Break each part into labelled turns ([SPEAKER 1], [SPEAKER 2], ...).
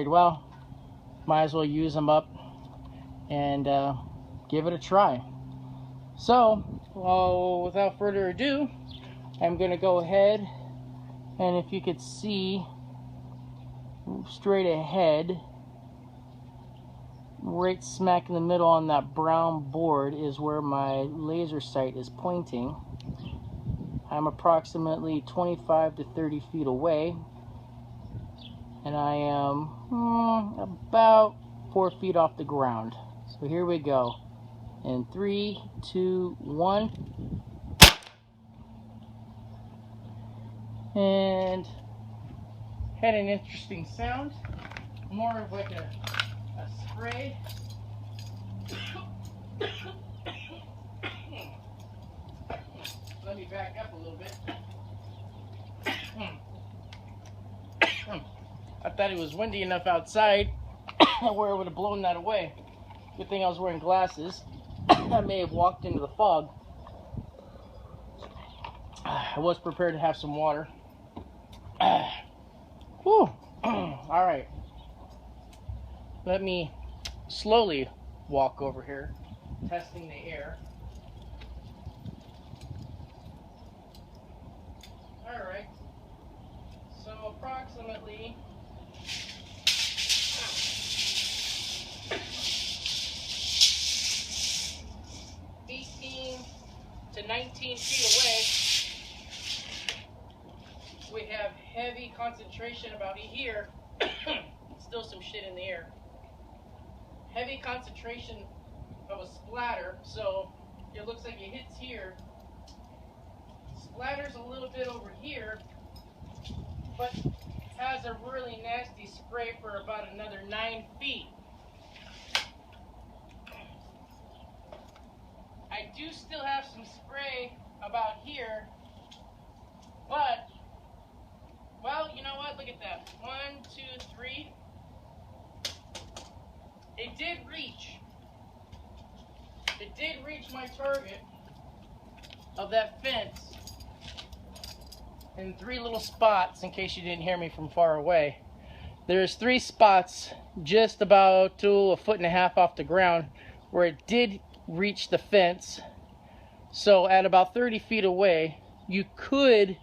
[SPEAKER 1] well, might as well use them up and give it a try. So, without further ado, I'm going to go ahead, and if you could see straight ahead, right smack in the middle on that brown board is where my laser sight is pointing. I'm approximately 25 to 30 feet away, and I am about 4 feet off the ground. So here we go. In 3, 2, 1. And had an interesting sound. More of like a spray. Let me back up a little bit. I thought it was windy enough outside where it would have blown that away. Good thing I was wearing glasses. I may have walked into the fog. I was prepared to have some water. Whew. Alright. Let me slowly walk over here, testing the air. Alright. So approximately 18 to 19 feet away, we have heavy concentration about here. Still some shit in the air. Heavy concentration of a splatter, so it looks like it hits here, splatters a little bit over here, but has a really nasty spray for about another 9 feet. I do still have some spray about here, but, well, you know what? Look at that. 1, 2, 3. It did reach. It did reach my target of that fence in 3 little spots, in case you didn't hear me from far away. There's 3 spots just about 1.5 feet off the ground where it did reach the fence. So at about 30 feet away, you could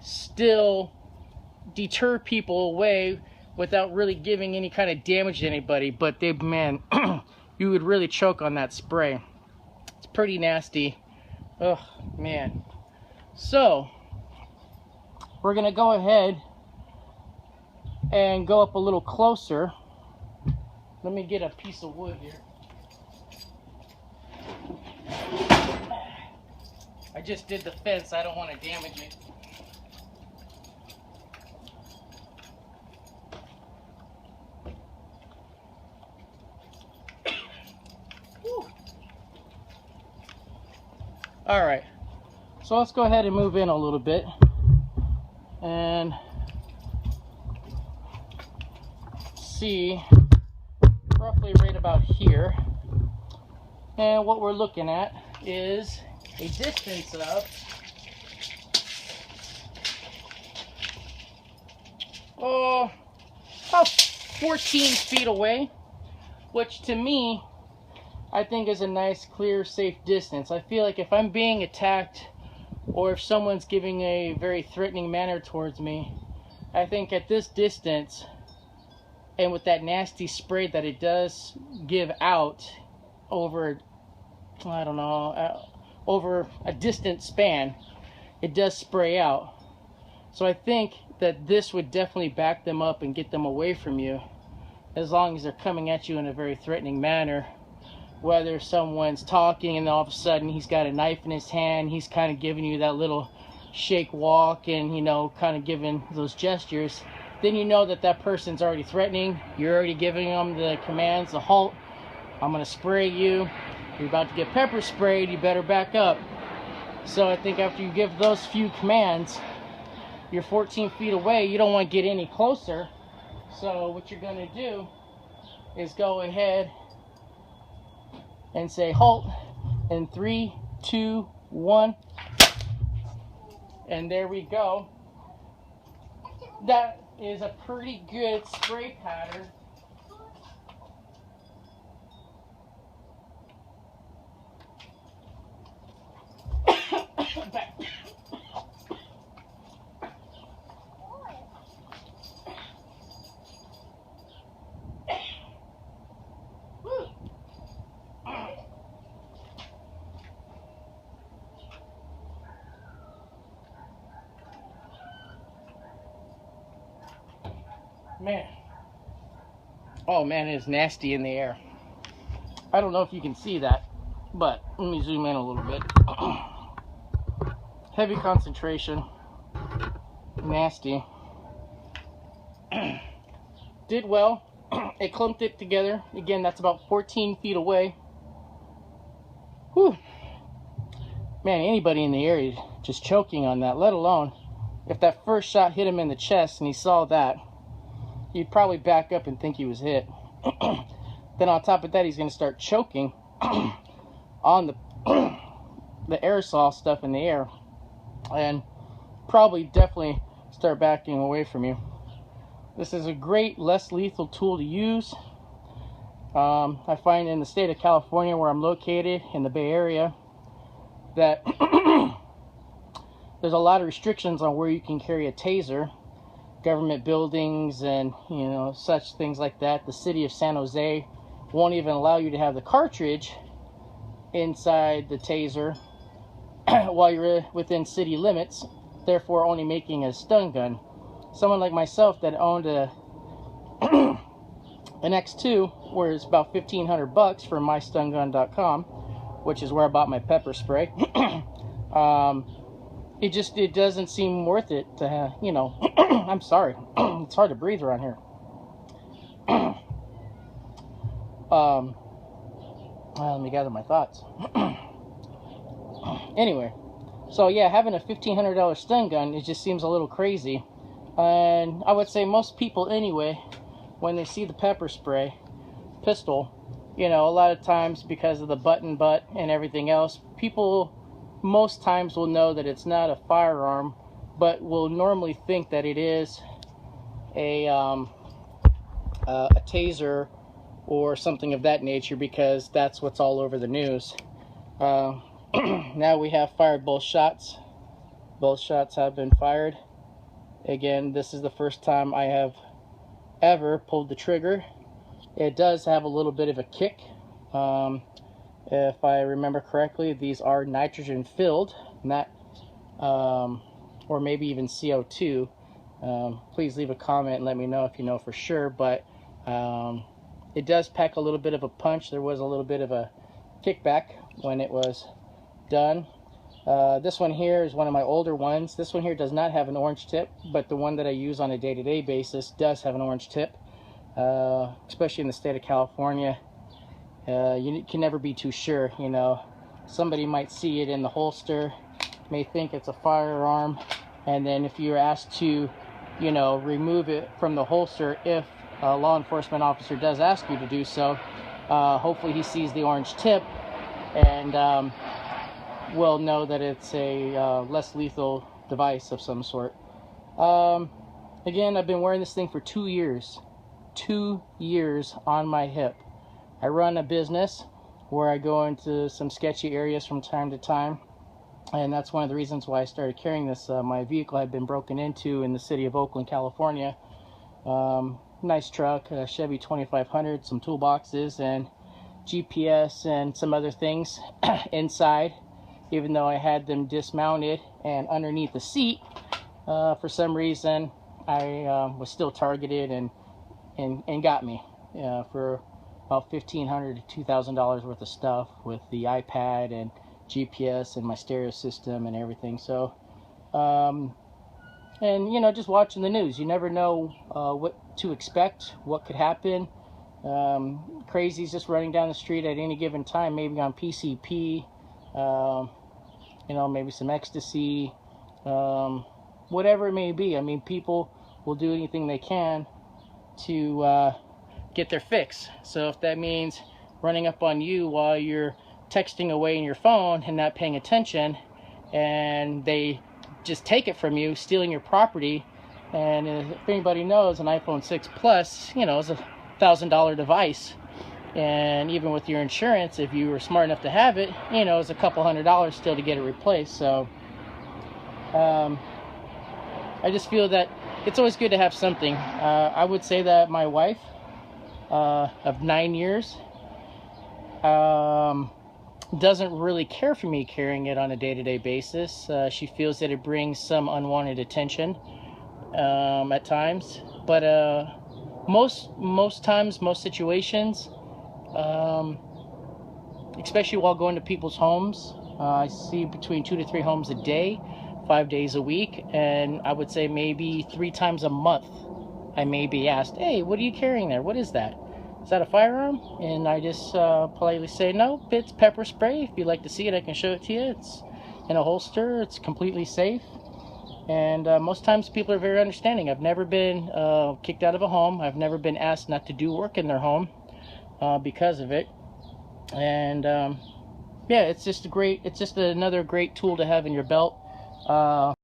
[SPEAKER 1] still deter people away without really giving any kind of damage to anybody. But man, you would really choke on that spray. It's pretty nasty. Oh man. So we're gonna go ahead and go up a little closer. Let me get a piece of wood here. I just did the fence. I don't want to damage it. All right. So let's go ahead and move in a little bit. And see roughly right about here. And what we're looking at is a distance of about 14 feet away, which to me I think is a nice, clear, safe distance. I feel like if I'm being attacked or if someone's giving a very threatening manner towards me, I think at this distance and with that nasty spray that it does give out over, I don't know, over a distant span, it does spray out. So I think that this would definitely back them up and get them away from you, as long as they're coming at you in a very threatening manner. Whether someone's talking and all of a sudden he's got a knife in his hand, he's kind of giving you that little shake walk and, you know, kind of giving those gestures, then you know that that person's already threatening. You're already giving them the commands, the halt, I'm going to spray you. You're about to get pepper sprayed, you better back up. So I think after you give those few commands, you're 14 feet away, you don't want to get any closer. So what you're going to do is go ahead and say halt in 3, 2, 1. And there we go. That is a pretty good spray pattern. Man. Oh man, it is nasty in the air. I don't know if you can see that, but let me zoom in a little bit. Heavy concentration. Nasty. Did well. It clumped it together. Again, that's about 14 feet away. Whew. Man, anybody in the area just choking on that, let alone if that first shot hit him in the chest and he saw that, he'd probably back up and think he was hit. Then on top of that, he's going to start choking on the aerosol stuff in the air, and probably definitely start backing away from you. This is a great, less lethal tool to use. I find in the state of California, where I'm located in the Bay Area, that there's a lot of restrictions on where you can carry a taser. Government buildings and, you know, such things like that. The city of San Jose won't even allow you to have the cartridge inside the taser while you're within city limits, therefore only making a stun gun. Someone like myself that owned an X2, where it's about $1,500 from mystungun.com, which is where I bought my pepper spray. It doesn't seem worth it to have, you know. I'm sorry. It's hard to breathe around here. Let me gather my thoughts. Anyway, so yeah, having a $1,500 stun gun, it just seems a little crazy. And I would say most people anyway, when they see the pepper spray pistol, you know, a lot of times because of the button butt and everything else, people most times will know that it's not a firearm, but will normally think that it is a taser or something of that nature, because that's what's all over the news. Now we have fired both shots. Both shots have been fired. Again, this is the first time I have ever pulled the trigger. It does have a little bit of a kick. If I remember correctly, these are nitrogen filled, not or maybe even CO2. Please leave a comment and let me know if you know for sure, but it does pack a little bit of a punch. There was a little bit of a kickback when it was done. This one here is one of my older ones. This one here does not have an orange tip, but the one that I use on a day-to-day basis does have an orange tip, especially in the state of California. You can never be too sure, you know. Somebody might see it in the holster, may think it's a firearm, and then if you're asked to, you know, remove it from the holster, if a law enforcement officer does ask you to do so, hopefully he sees the orange tip and will know that it's a less lethal device of some sort. Again, I've been wearing this thing for 2 years. 2 years on my hip. I run a business where I go into some sketchy areas from time to time, and that's one of the reasons why I started carrying this. My vehicle had been broken into in the city of Oakland, California. Nice truck, a Chevy 2500, some toolboxes and GPS and some other things inside, even though I had them dismounted and underneath the seat. For some reason I was still targeted and got me for about $1,500 to $2,000 worth of stuff, with the iPad and GPS and my stereo system and everything. So and you know, just watching the news, you never know what to expect, what could happen. Crazies just running down the street at any given time, maybe on PCP, you know, maybe some ecstasy, whatever it may be. I mean, people will do anything they can to get their fix. So if that means running up on you while you're texting away in your phone and not paying attention, and they just take it from you, stealing your property, And if anybody knows, an iPhone 6 Plus, you know, is $1,000 device. And even with your insurance, if you were smart enough to have it, you know, it's a couple $100 still to get it replaced. So I just feel that it's always good to have something. I would say that my wife of 9 years doesn't really care for me carrying it on a day-to-day basis. She feels that it brings some unwanted attention at times, but most times, most situations, especially while going to people's homes, I see between 2 to 3 homes a day, 5 days a week, and I would say maybe 3 times a month I may be asked, "Hey, what are you carrying there? What is that? Is that a firearm?" And I just politely say, "No, it's pepper spray. If you'd like to see it, I can show it to you. It's in a holster. It's completely safe." And most times people are very understanding. I've never been kicked out of a home. I've never been asked not to do work in their home because of it. And yeah, it's just another great tool to have in your belt.